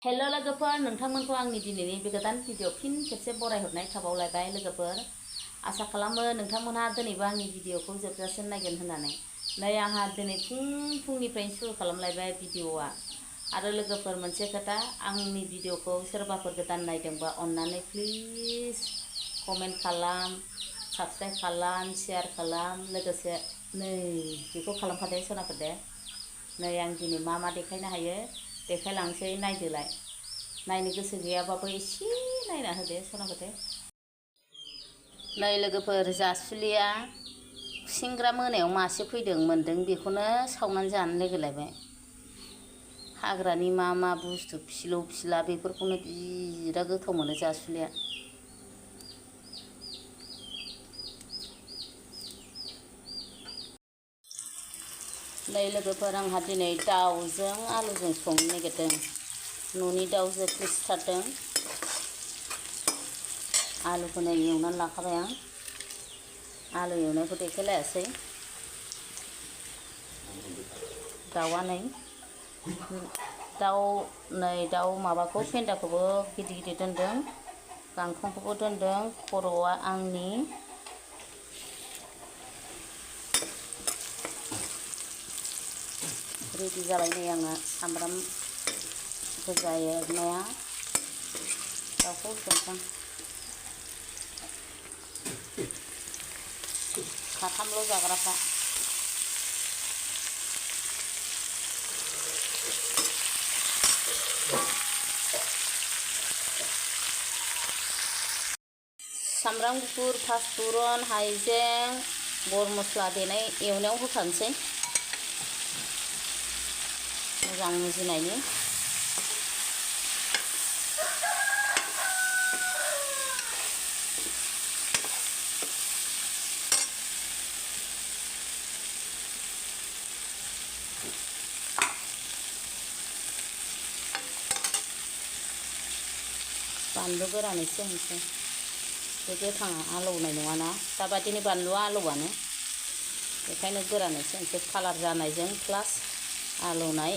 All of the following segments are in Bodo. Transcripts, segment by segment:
हेलो लोगोफोर नोंथांमोनखौ आंनि दिनैनि बे गोदान भिडिअ फिन खेबसे बरायहरनाय थाबावलायबाय लोगोफोर आसा खालामो नोंथांमोनहा दिनैबो आंनि भिडिअखौ जोबजासिम नायगोन होननानै नै आंहा दिनै फुंनिफ्रायनो सुरु खालामलायबाय भिडिअआ आरो लोगोफोर मोनसे खोथा आंनि भिडिअखौ सोरबाफोर गोदान नायदोंबा अन्नानै प्लिज कमेन्ट खालाम साबस्क्राइब खालाम शेयार खालाम लोगोसे नै बेखौ खालामफादो सनाफोरदे नै आं दिनै मा देखायनो हायो देखायलांसै नायदोलाय नायनो गोसो गैयाबाबो एसे नायना होदो सनाफोरदे नै लोगोफोर जासुलिया सिंग्रा मोनायाव मासे फैदों मोनदों बेखौनो सावनानै जानो नागिरलायबाय हाग्रानि मा बुस्थु फिलौ फिला बेफोरखौनो बिराद गोथाव मोनो जासुलिया नै लोगोफोर आंहा दिनै दाउजों आलुजों संनो नागिरदों न'नि दाउ जोख्लि सिथारदों आलुखौ नै एवनानै लाखाबाय आं आलु एवनायखौ देखायलायासै दाउआ नै दाउ माबाखौ फेन्दाखौबो गिदिर गिदिर दोन्दों गांखंखौबो दोन्दों खर'आ आंनि रेडि जाबाय नै आंना सामब्राम गोजा एरनाया दाउखौ होसनसां साथामल' जाग्राफ्रा सामब्राम गुफुर पाँचफोरन हाइजें गर मस्ला देनाय एवनायाव होखानोसै मोजां मुजिनायनि बानलु गोरान एसे होनोसै बे गोथाङा आलौनाय नङाना दाबादिनि बानलुआ आलौआनो बेखायनो गोरान एसे होनोसै कालार जानायजों प्लास आलौनाय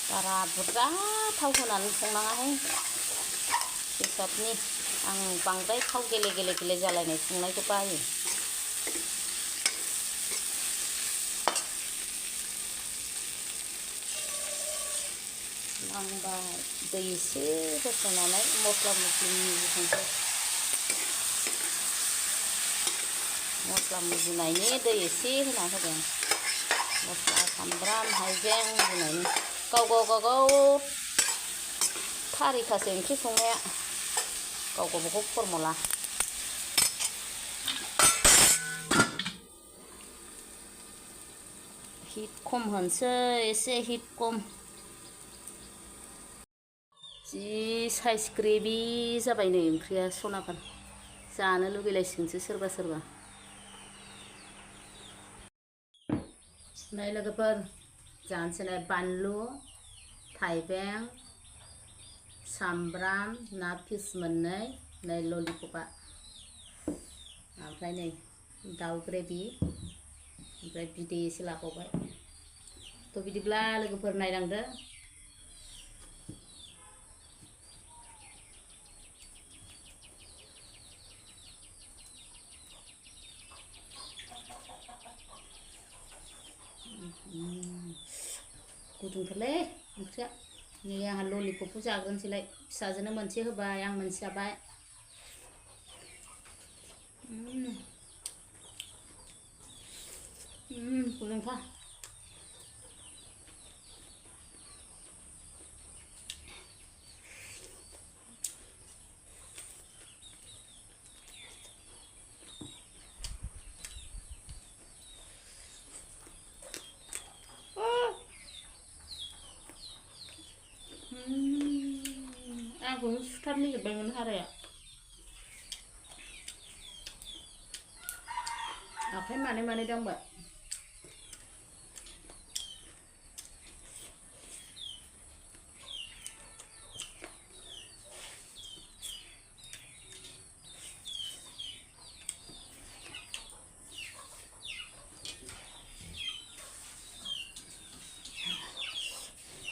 बारा बुरजा थाव होनानै संनाङाहाय हिसाबनि आं बांद्राय थाव गेले जालायनाय संनायखौ बायो नांबा दै एसे होसननानै मस्ला मस्लि मुजिहोनोसै मस्ला मुजिनायनि दै एसे होना होदों मस्ला सामब्राम हाइजें मुजिनायनि गाव थारिखासो ओंख्रि संनाया गावबागाव फरमुला हिट खम होनोसै एसे हिट खम जि साइज ग्रेभि जाबाय नै ओंख्रिया सनाफोर जानो लुगैलायसिगोनसो सोरबा नै लोगोफोर जानोसै नै बानलु थाइबें सामब्राम ना पिस मोननै नै ललिपपा ओमफ्राय नै दाउ ग्रेभि ओमफ्राय बिदै एसे लाबावबाय थ' बिदिब्ला लोगोफोर नायलांदो गुदुंथारलै ओंख्रिया नै आंहा ललिपपखौ जाग्रोनोसैलाय फिसाजोनो मोनसे होबाय आं मोनसे जाबाय गुदुंथार आंखौनो सुथार नागिरबायमोन हाराया आखाइ मानै दांबाय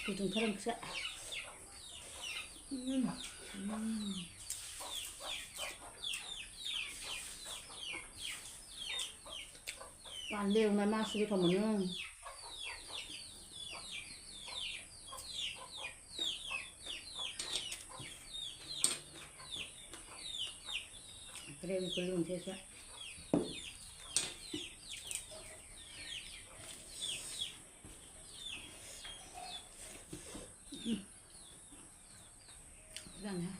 गुदुंथार ओंख्रिया बानलु एवनाय मासि गोथाव मोनो ग्रेभिखौ लुनोसै एसे जानो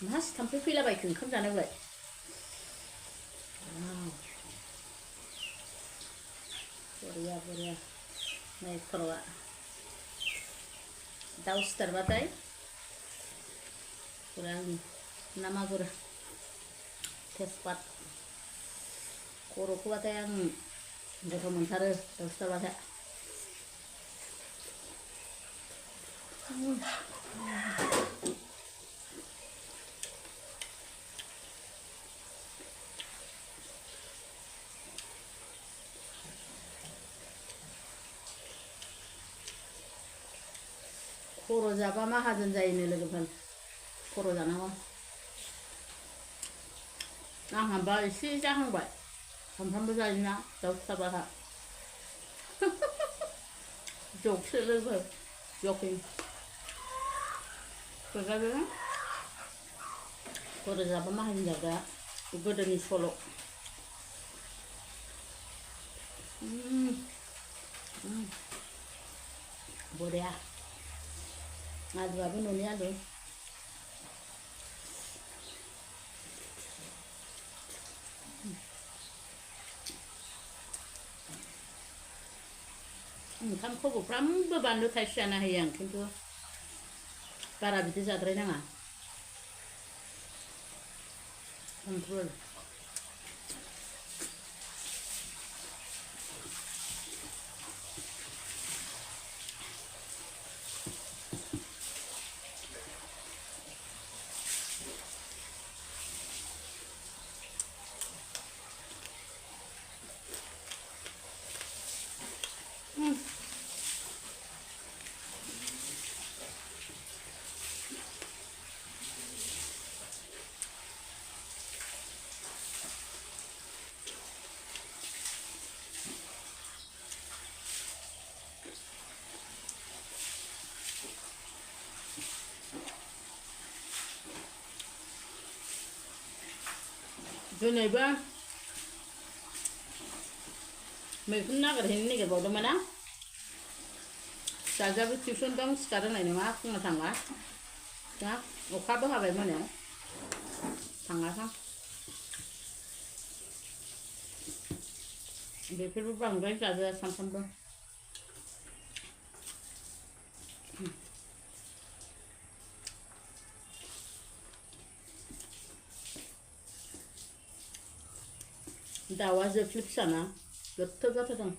मासि थाम्फै फैलाबायखो ओंखाम जानायावलाय बरिया बरिया नै खर'आ दाउ सिथारबाथाय पुरा आंनि ना मागुर तेजपात खर'खौबाथाय आं गोथाव मोनथारो दाउ सिथारबाथाय खर' जाबा माहाजोन जायोनो लोगोफोर खर' जानांगौ आंहाबा एसे जाहांबाय सामफ्रामबो जायोना दाउ सिथारबाथाय जकसो लोगो जकिं खुगाजों खर' जाबा माहाजोन जाग्रा गोदोनि सल' बरिया आलुआबो न'नि आलु ओंखाम खब'फ्रामबो बानलु थाइसे जानो हायो आं खिन्थु बारा बिदि जाद्रायनाङा कन्ट्रल दिनैबो मैखुन नागिरहैनो नागिरबावदोंमोन आं फिसाजोआबो टिउसन दं सिखार होनाय नङा फुङाव थांला दा अखाबो हाबाय मोनायाव थाङासां बेफोरबो बांद्राय जाजाया सानफ्रामबो दाउआ जोख्लि फिसाना गोथाव जाथारदों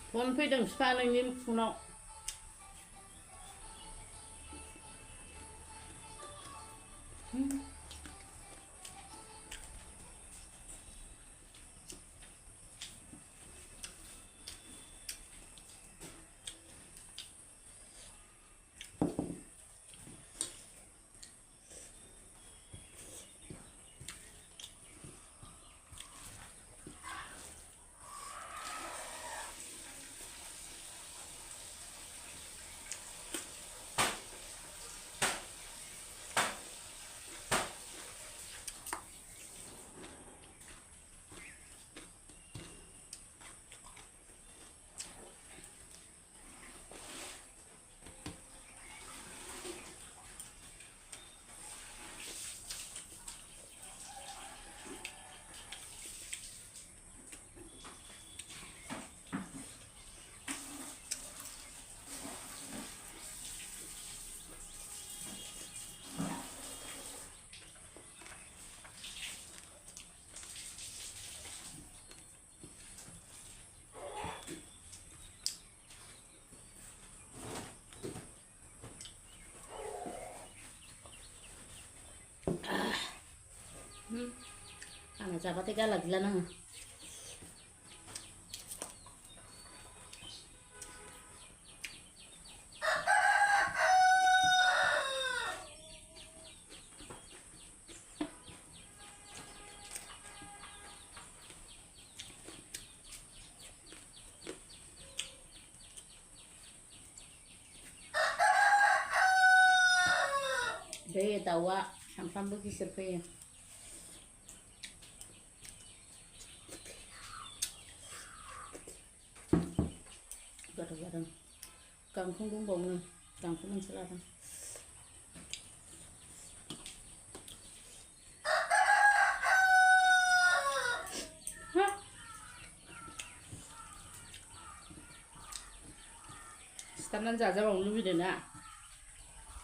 फन फैदों बिफा नोंनि फनाव Anak जाबाथाय गाला गिला नाङो बे दाउआ सानफ्रामबो गिसिर फैयो गोथाव जादों गांखं दंबावो गांखं मोनसे लादों सिथारनानै जाजाबावनो लुबैदों ना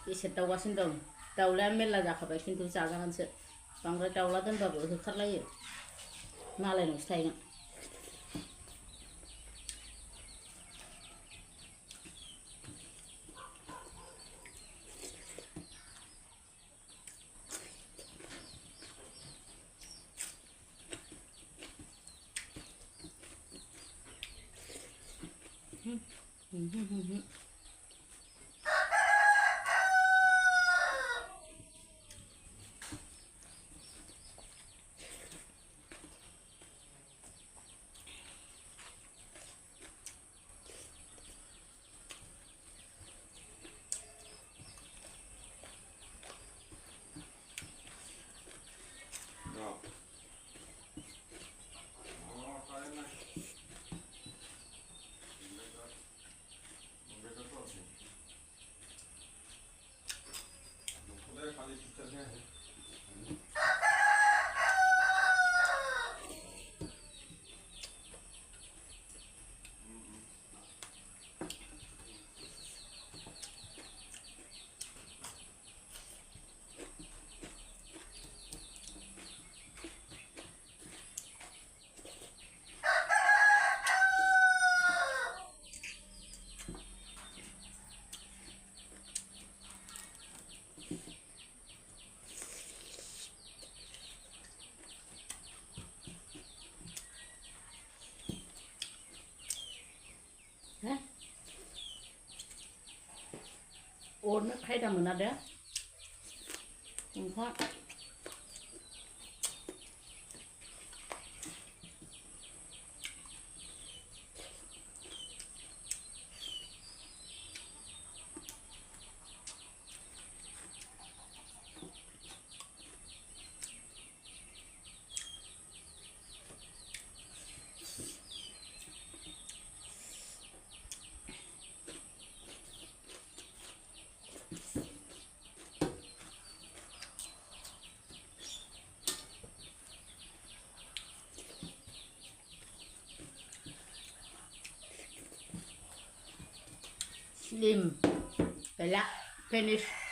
एसे दाउगासिनो दं दाउलाया मेरला जाखाबाय खिन्थु जाजागोनसो बांद्राय दाउला दोनबाबो होखारलायो मालायनावसो थाहैगोन अरनो खायदा मोना दे ओंखाम slim, belak, finish.